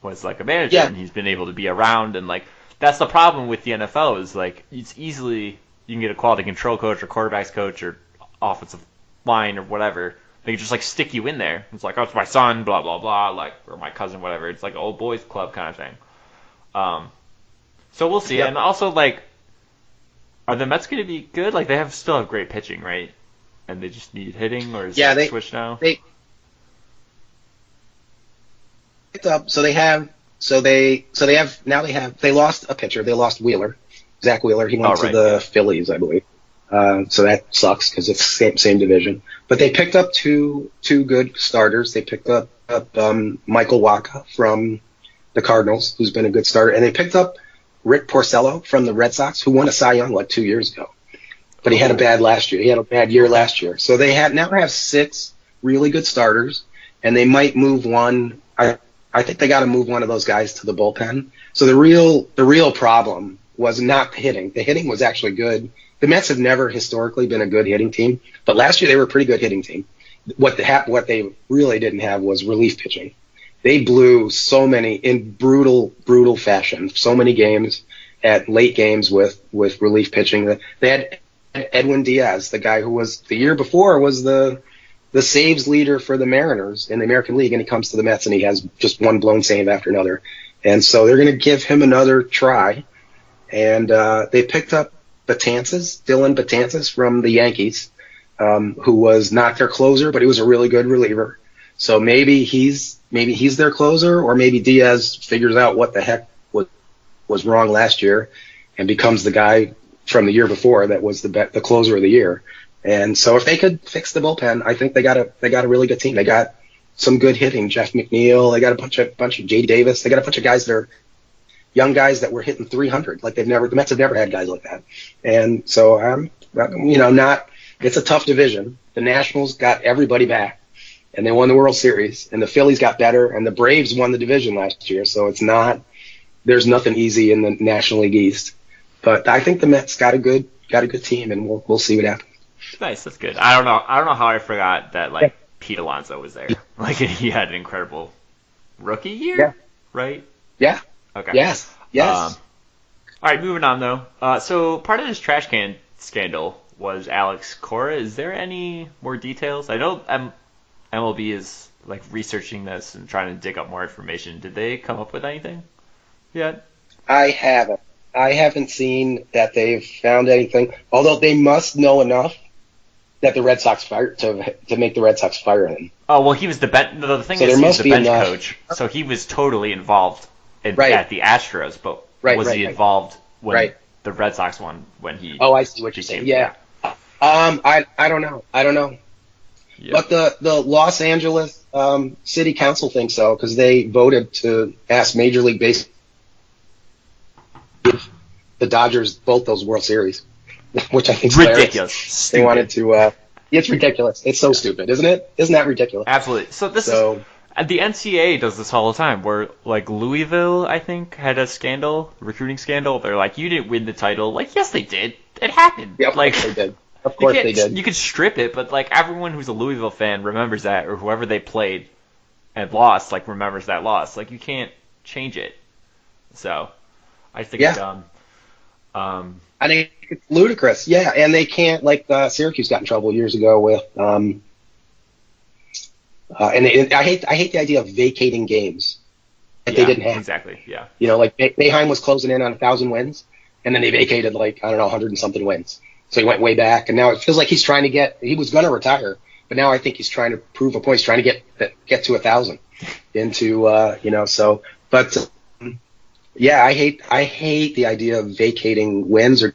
was, like, a manager, and he's been able to be around, and, like, that's the problem with the NFL is, like, it's easily, you can get a quality control coach or quarterbacks coach or offensive line or whatever. They can just, like, stick you in there. It's like, oh, it's my son, blah, blah, blah, like, or my cousin, whatever. It's like an old boys club kind of thing. So we'll see. Yep. And also, like, are the Mets going to be good? Like, they still have great pitching, right? And they just need hitting, or is that switched now? Up. So they have They lost a pitcher. They lost Wheeler, Zach Wheeler. He went to right, the yeah. Phillies, I believe. So that sucks because it's same division. But they picked up two good starters. They picked up Michael Wacha from the Cardinals, who's been a good starter, and they picked up Rick Porcello from the Red Sox, who won a Cy Young like 2 years ago. But he had a bad last year. He had a bad year last year. So they now have 6 really good starters, and they might move one. I think they got to move one of those guys to the bullpen. So the real problem was not the hitting. The hitting was actually good. The Mets have never historically been a good hitting team, but last year they were a pretty good hitting team. What they really didn't have was relief pitching. They blew so many in brutal fashion, so many games at late games with relief pitching. They had Edwin Diaz, the guy who was the year before was the saves leader for the Mariners in the American League, and he comes to the Mets and he has just one blown save after another. And so they're going to give him another try. And they picked up Dylan Betances from the Yankees, who was not their closer, but he was a really good reliever. So maybe he's their closer, or maybe Diaz figures out what the heck was wrong last year and becomes the guy from the year before that was the closer of the year. And so if they could fix the bullpen, I think they got a really good team. They got some good hitting, Jeff McNeil. They got a bunch of J.D. Davis. They got a bunch of guys that are young guys that were hitting 300. Like the Mets have never had guys like that. And so it's a tough division. The Nationals got everybody back, and they won the World Series, and the Phillies got better, and the Braves won the division last year. So there's nothing easy in the National League East. But I think the Mets got a good team, and we'll see what happens. Nice, that's good. I don't know how I forgot that Pete Alonso was there. Like he had an incredible rookie year, right? Yeah. Okay. Yes. All right, moving on though. So part of this trash can scandal was Alex Cora. Is there any more details? I know MLB is researching this and trying to dig up more information. Did they come up with anything yet? I haven't seen that they've found anything. Although they must know enough that the Red Sox fired to make the Red Sox fire him. Oh well, he was the bench. The thing is, he was the bench coach, so he was totally involved at the Astros. But was he involved when the Red Sox won? When he? Oh, I see what you're saying. Yeah. I don't know. Yeah. But the Los Angeles City Council thinks so because they voted to ask Major League Baseball give the Dodgers both those World Series, which I think is ridiculous. They wanted to. It's ridiculous. It's so stupid, isn't it? Isn't that ridiculous? Absolutely. So the NCAA does this all the time. Where Louisville, I think, had a recruiting scandal. They're like, you didn't win the title. Yes, they did. It happened. Yep, they did. Of course they did. You could strip it, but everyone who's a Louisville fan remembers that, or whoever they played and lost, remembers that loss. You can't change it. So, I think it's dumb. I think it's ludicrous. Yeah, and they can't Syracuse got in trouble years ago with and I hate the idea of vacating games that they didn't have. Exactly. Yeah. Boeheim was closing in on 1,000 wins, and then they vacated 100 and something wins. So he went way back, and now it feels like he's trying to he was going to retire, but now I think he's trying to prove a point. He's trying to get to 1,000 I hate the idea of vacating wins or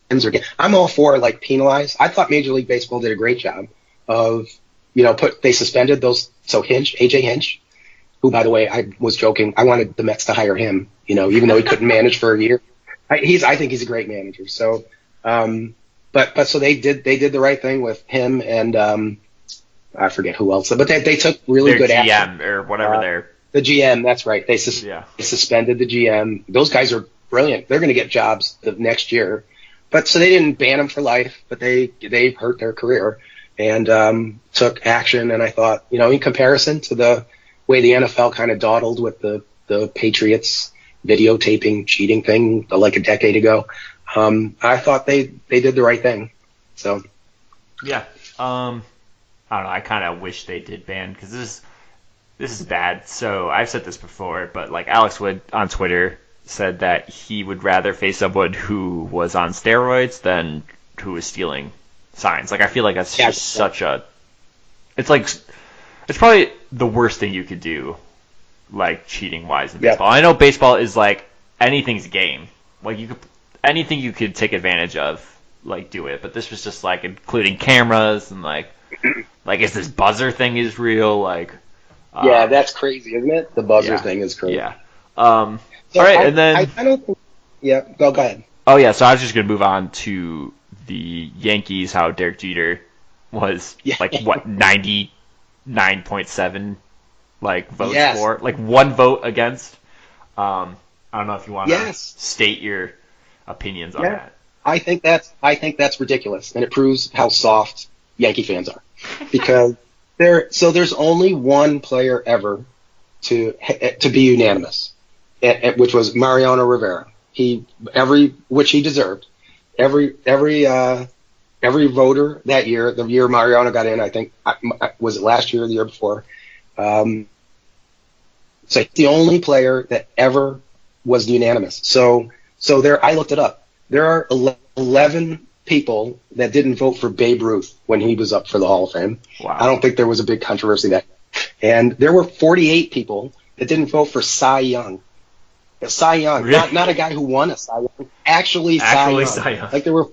games. I'm all for penalize. I thought Major League Baseball did a great job of, they suspended those. So AJ Hinch, who, by the way, I was joking. I wanted the Mets to hire him, even though he couldn't manage for a year. I think he's a great manager. So, so they did the right thing with him and I forget who else, but they took really good GM action. or whatever the GM. That's right. They suspended the GM. Those guys are brilliant. They're going to get jobs the next year, but so they didn't ban them for life, but they hurt their career and took action. And I thought, in comparison to the way the NFL kind of dawdled with the Patriots videotaping cheating thing a decade ago, I thought they did the right thing. So, yeah. I don't know. I kind of wish they did ban because this is bad. So I've said this before, but Alex Wood on Twitter said that he would rather face someone who was on steroids than who was stealing signs. I feel like that's just such a. It's probably the worst thing you could do like cheating wise in Yeah. baseball. I know baseball is like anything's a game. Like anything you could take advantage of, like do it. But this was just like including cameras and like is this buzzer thing is real? Like Yeah, that's crazy, isn't it? The buzzer thing is crazy. Yeah. So all right, and then I don't think. Yeah, go ahead. oh yeah, so I was just gonna move on to the Yankees. How Derek Jeter was like what 99.7 like votes for, like one vote against. I don't know if you want to state your opinions on that. I think that's ridiculous, and it proves how soft Yankee fans are, because there's only one player ever to be unanimous, which was Mariano Rivera. Which he deserved. Every voter that year, the year Mariano got in, I think, was it last year or the year before? So he's the only player that ever was unanimous. So there, I looked it up. There are 11 people that didn't vote for Babe Ruth when he was up for the Hall of Fame. Wow. I don't think there was a big controversy there. And there were 48 people that didn't vote for Cy Young. Cy Young, really? not a guy who won a Cy Young. Actually Cy Young. Like there were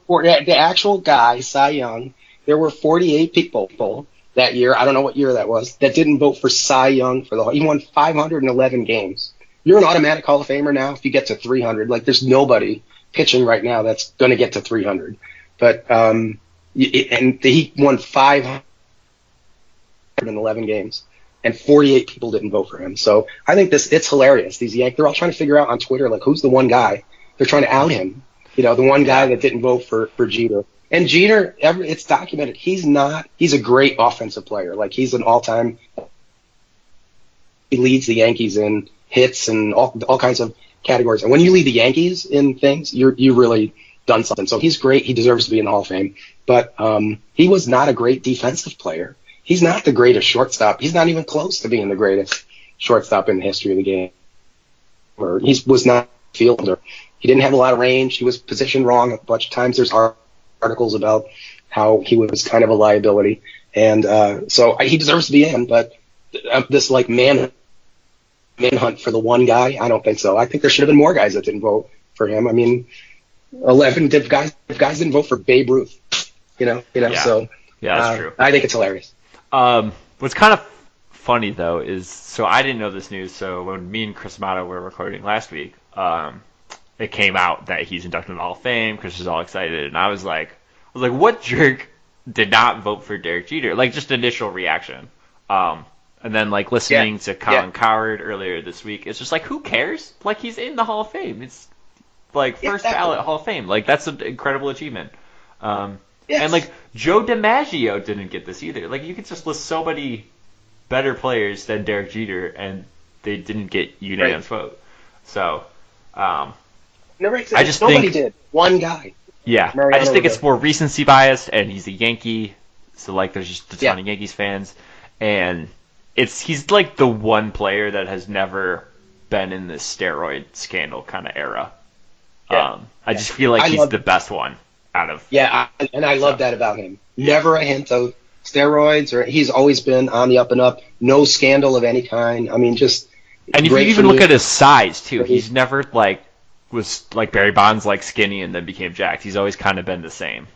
the actual guy, Cy Young. There were 48 people that year. I don't know what year that was, that didn't vote for Cy Young for the. He won 511 games. You're an automatic Hall of Famer now if you get to 300. Like there's nobody pitching right now that's going to get to 300. But and he won 511 games. And 48 people didn't vote for him. So I think it's hilarious. These Yankees, they're all trying to figure out on Twitter, like, who's the one guy? They're trying to out him. The one guy that didn't vote for Jeter. And Jeter, it's documented. He's a great offensive player. Like, he's an all-time, he leads the Yankees in hits and all kinds of categories. And when you lead the Yankees in things, you really done something. So he's great. He deserves to be in the Hall of Fame. But he was not a great defensive player. He's not the greatest shortstop. He's not even close to being the greatest shortstop in the history of the game. Or he was not a fielder. He didn't have a lot of range. He was positioned wrong a bunch of times. There's articles about how he was kind of a liability. And so he deserves to be in. But this like manhunt for the one guy, I don't think so. I think there should have been more guys that didn't vote for him. I mean, 11 guys didn't vote for Babe Ruth. Yeah. So yeah, that's true. I think it's hilarious. What's kind of funny though is, so I didn't know this news. So when me and Chris Amato were recording last week, it came out that he's inducted in the Hall of Fame. Chris was all excited, and I was like, what jerk did not vote for Derek Jeter? Like, just initial reaction. And then like listening to Colin Cowherd earlier this week, it's just like, who cares? Like, he's in the Hall of Fame. It's like first ballot Hall of Fame. Like, that's an incredible achievement. Yes. And, like, Joe DiMaggio didn't get this either. Like, you could just list so many better players than Derek Jeter, and they didn't get unanimous vote. So, nobody did. One guy. Yeah. I just think it's more recency biased, and he's a Yankee, so, like, there's just a ton of Yankees fans. And he's, like, the one player that has never been in this steroid scandal kind of era. I just feel like he's the best one. And I love that about him. Never a hint of steroids, or he's always been on the up and up. No scandal of any kind. I mean, just. And if you even look at his size too, he's never was like Barry Bonds, like skinny and then became jacked. He's always kind of been the same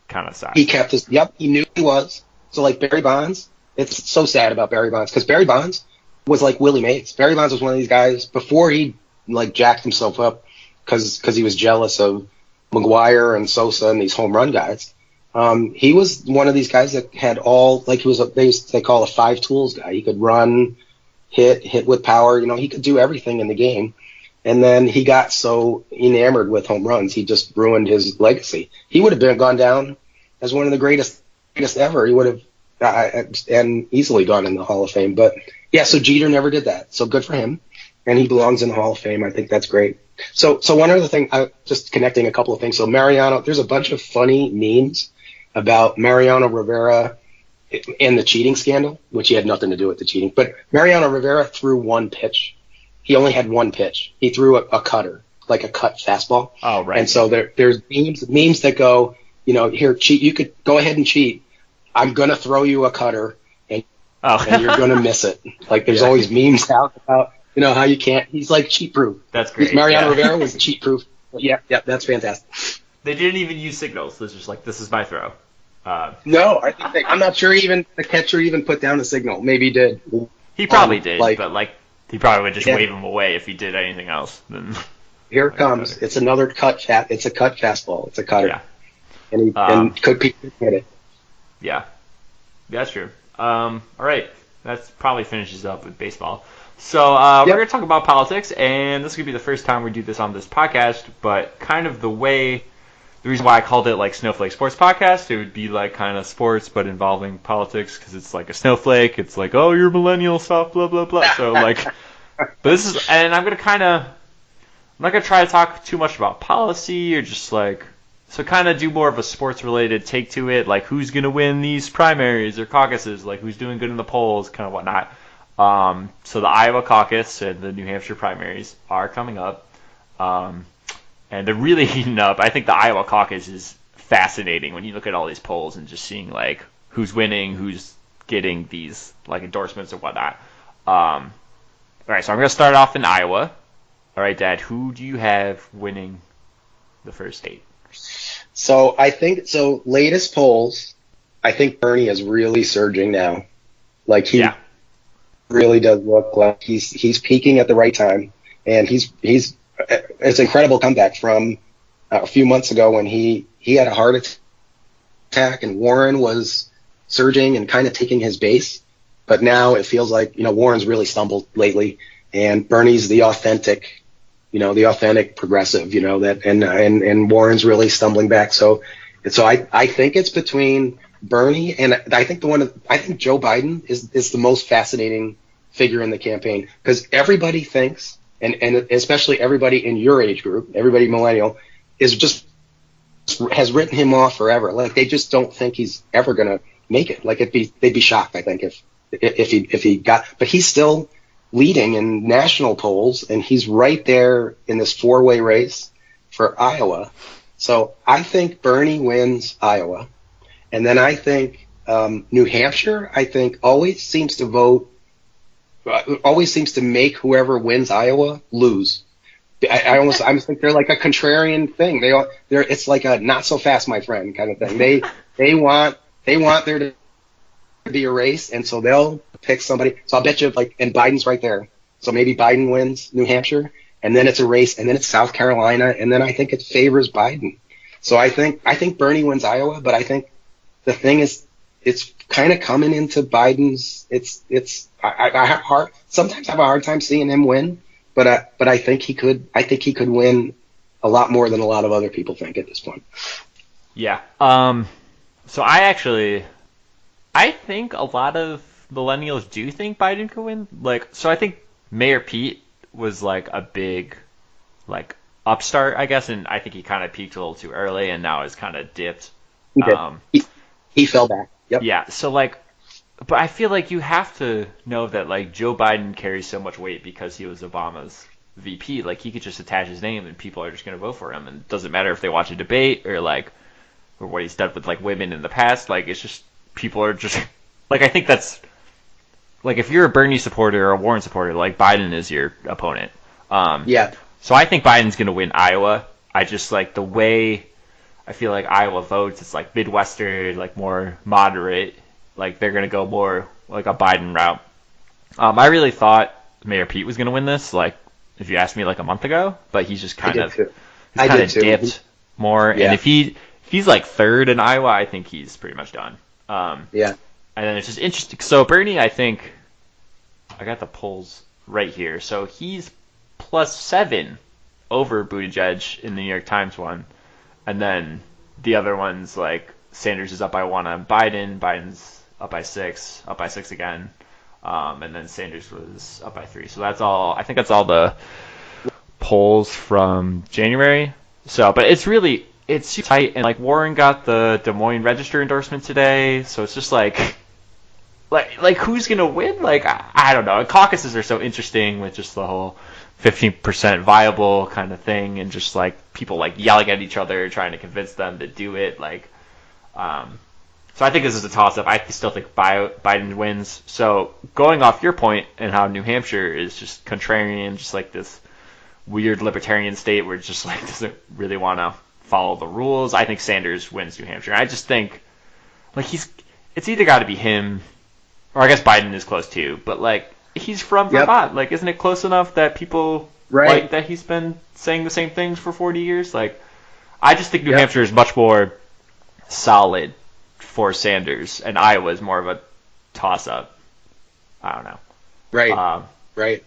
kind of size. He kept his. Yep, he knew he was. So like Barry Bonds, it's so sad about Barry Bonds, because Barry Bonds was like Willie Mays. Barry Bonds was one of these guys before he like jacked himself up because he was jealous of McGuire and Sosa and these home run guys. He was one of these guys that had all, like, he was they call a five tools guy. He could run, hit with power. He could do everything in the game. And then he got so enamored with home runs, he just ruined his legacy. He would have gone down as one of the greatest ever. He would have and easily gone in the Hall of Fame. But yeah, so Jeter never did that. So good for him, and he belongs in the Hall of Fame. I think that's great. So one other thing, just connecting a couple of things. So Mariano, there's a bunch of funny memes about Mariano Rivera and the cheating scandal, which he had nothing to do with the cheating. But Mariano Rivera threw one pitch. He only had one pitch. He threw a cutter, like a cut fastball. Oh, right. And so there's memes that go, here, cheat. You could go ahead and cheat. I'm going to throw you a cutter, and and you're Oh, going to miss it. Like there's yeah, always memes out about, how you can't. He's like cheat proof. that's great. Mariano Yeah, Rivera was cheat proof. Yeah, that's fantastic. they didn't even use signals. It's just like this is my throw. Uh, No, I'm not sure even the catcher even put down a signal. Maybe he did. he probably did, Like, but like he probably would just yeah, wave him away if he did anything else. Then here it like a comes. cutter. It's another It's a cut fastball. It's a cutter, Yeah. and could hit it. Yeah. That's true. All right. That probably finishes up with baseball. So we're Yep. going to talk about politics, and this could be the first time we do this on this podcast, but kind of the reason why I called it like Snowflake Sports Podcast, it would be like kind of sports but involving politics because it's like a snowflake. It's like, oh, you're millennial stuff, blah, blah, blah. So like, but and I'm not going to try to talk too much about policy or just like, so kind of do more of a sports related take to it, like who's going to win these primaries or caucuses, like who's doing good in the polls, kind of whatnot. So the Iowa caucus and the New Hampshire primaries are coming up. And they're really heating up. I think the Iowa caucus is fascinating when you look at all these polls and just seeing like who's winning, who's getting these like endorsements or whatnot. All right, so I'm going to start off in Iowa. All right, Dad, who do you have winning the first state? So I think latest polls, I think Bernie is really surging now. Like he Yeah, really does look like he's peaking at the right time, and he's it's an incredible comeback from a few months ago when he had a heart attack and Warren was surging and kind of taking his base, but now it feels like Warren's really stumbled lately, and Bernie's the authentic progressive, that and Warren's really stumbling back. So I think it's between Bernie and I think Joe Biden is the most fascinating figure in the campaign because everybody thinks, and especially everybody in your age group, everybody millennial, has written him off forever. Like they just don't think he's ever gonna make it. Like they'd be shocked, I think, if he got, but he's still leading in national polls, and he's right there in this four-way race for Iowa. So I think Bernie wins Iowa, and then I think New Hampshire, I think always seems to make whoever wins Iowa lose. I almost think they're like a contrarian thing. It's like a not so fast, my friend kind of thing. They want there to be a race, and so they'll pick somebody. So I'll bet you and Biden's right there. So maybe Biden wins New Hampshire, and then it's a race, and then it's South Carolina, and then I think it favors Biden. So I think Bernie wins Iowa, but I think the thing is, it's kind of coming into Biden's. I have sometimes I have a hard time seeing him win, but I think he could win a lot more than a lot of other people think at this point. yeah. So I think a lot of millennials do think Biden could win. Like, so I think Mayor Pete was like a big, like upstart, I guess, and I think he kind of peaked a little too early, and now has kind of dipped. He did. He fell back. Yep. Yeah. So like, but I feel like you have to know that like Joe Biden carries so much weight because he was Obama's VP. Like he could just attach his name and people are just going to vote for him, and it doesn't matter if they watch a debate or what he's done with like women in the past. Like it's just people are just like I think that's like if you're a Bernie supporter or a Warren supporter, like Biden is your opponent. Yeah. So I think Biden's going to win Iowa. I just like the way I feel like Iowa votes. It's like Midwestern, like more moderate. Like they're going to go more like a Biden route. I really thought Mayor Pete was going to win this. Like if you asked me like a month ago, but he's just kind of dipped more. Yeah. And if he's like third in Iowa, I think he's pretty much done. Yeah. And then it's just interesting. So Bernie, I think I got the polls right here. So he's +7 over Buttigieg in the New York Times one. And then the other ones, like Sanders is up by 1 on Biden. Biden's up by 6 again. And then Sanders was up by 3. So that's all. I think that's all the polls from January. So, but it's super tight. And like Warren got the Des Moines Register endorsement today. So it's just like who's gonna win? Like I don't know. Caucuses are so interesting with just the whole 15% viable kind of thing, and just like people like yelling at each other, trying to convince them to do it. Like, so So I think this is a toss-up. I still think Biden wins. So going off your point and how New Hampshire is just contrarian, just like this weird libertarian state where it just like doesn't really want to follow the rules, I think Sanders wins New Hampshire. I just think like it's either got to be him, or I guess Biden is close too. But like he's from Vermont. Like isn't it close enough that people like that he's been saying the same things for 40 years? Like I just think New Hampshire is much more solid for Sanders, and Iowa is more of a toss-up. I don't know. Right.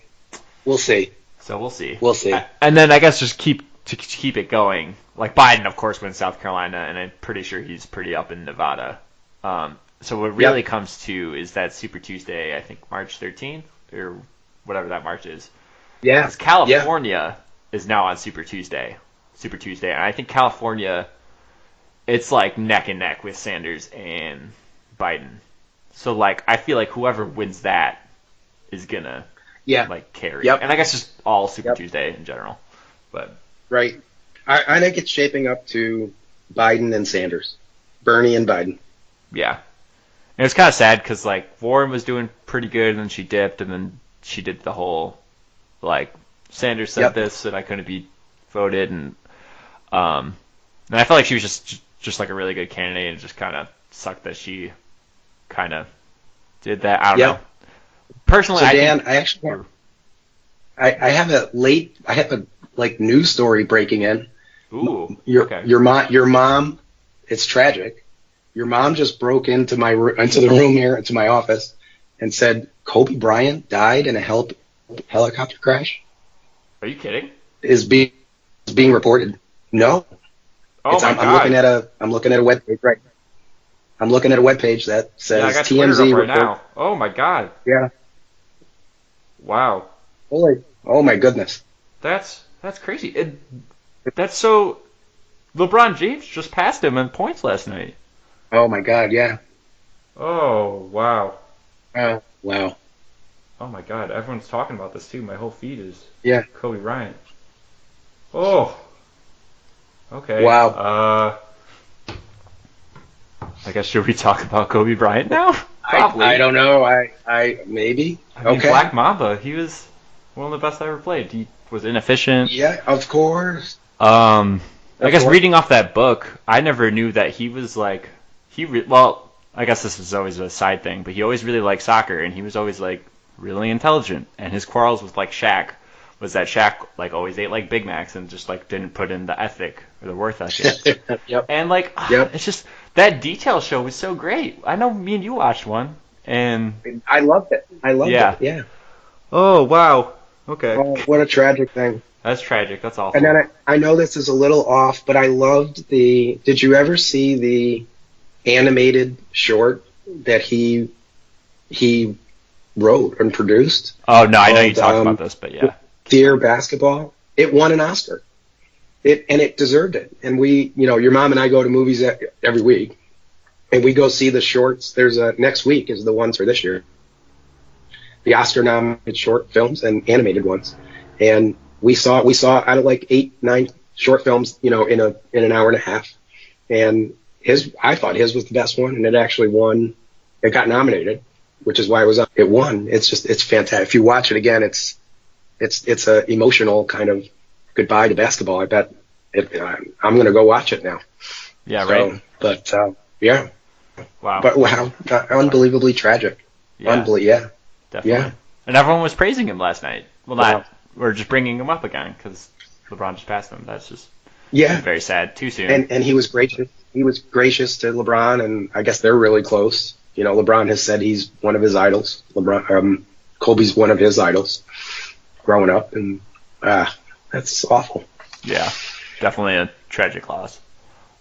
We'll see. So we'll see. We'll see. And then I guess just keep it going. Like Biden, of course, wins South Carolina, and I'm pretty sure he's pretty up in Nevada. So what really comes to is that Super Tuesday, I think March 13th, or whatever that March is. Yeah. Because California is now on Super Tuesday, and I think California, it's like neck and neck with Sanders and Biden. So like I feel like whoever wins that is gonna like carry. And I guess just all Super Tuesday in general. But right. I think it's shaping up to Biden and Sanders. Bernie and Biden. Yeah. And it's kind of sad because like Warren was doing pretty good and then she dipped and then she did the whole like Sanders said this and I couldn't be voted and I felt like she was just like a really good candidate and just kind of sucked that she kind of did that. I don't know. Personally, so Dan, I have a like news story breaking in. Ooh. Your mom. It's tragic. Your mom just broke into the room here, into my office, and said Kobe Bryant died in a helicopter crash. Are you kidding? Is being reported. No. Oh my God. I'm looking at a webpage right. I'm looking at a webpage that says I got TMZ Twitter up right now. Oh my God. Yeah. Wow. Holy. Oh my goodness. That's crazy. That's so. LeBron James just passed him in points last night. Oh my God. Yeah. Oh wow. Wow. Oh my God. Everyone's talking about this too. My whole feed is Kobe Bryant. Oh. Okay. Wow. I guess should we talk about Kobe Bryant now? Probably. I don't know. I maybe. I mean, Black Mamba. He was one of the best I ever played. He was inefficient. Yeah, of course. I guess reading off that book, I never knew that he was like well, I guess this is always a side thing, but he always really liked soccer, and he was always like really intelligent. And his quarrels with like Shaq was that Shaq like always ate like Big Macs and just like didn't put in the ethic or the worth ethic. And like it's just that detail show was so great. I know me and you watched one, and I loved it. it. Yeah. Oh wow. Okay. Oh, what a tragic thing. That's tragic. That's awful. And then I know this is a little off, but I loved did you ever see the animated short that he wrote and produced? Oh no, I know you talked about this, but yeah. Dear Basketball. It won an Oscar. It deserved it. And we, your mom and I go to movies every week, and we go see the shorts. There's next week is the ones for this year. The Oscar-nominated short films and animated ones. And we saw out of like 8, 9 short films, in an hour and a half. And I thought his was the best one, and it actually won. It got nominated, which is why it won. It's fantastic. If you watch it again, it's a emotional kind of goodbye to basketball. I bet I'm going to go watch it now. Yeah, right. But yeah. Wow. But wow, unbelievably tragic. Yeah. Definitely. Yeah. And everyone was praising him last night. Well, we're just bringing him up again because LeBron just passed him. That's just very sad. Too soon. And he was gracious. He was gracious to LeBron, and I guess they're really close. LeBron has said he's one of his idols. Kobe's one of his idols growing up, and that's awful. Yeah, definitely a tragic loss.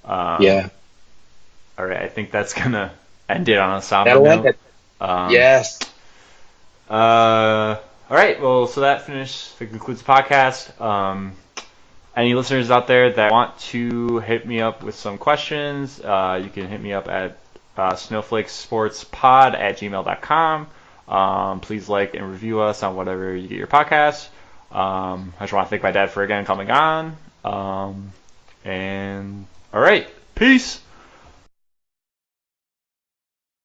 Yeah. All right, I think that's gonna end it on a somber That'll note. end it. Yes. All right, well, so that concludes the podcast. Any listeners out there that want to hit me up with some questions, you can hit me up at snowflakesportspod@gmail.com. Please like and review us on whatever you get your podcasts. I just want to thank my dad for again coming on. And all right, peace.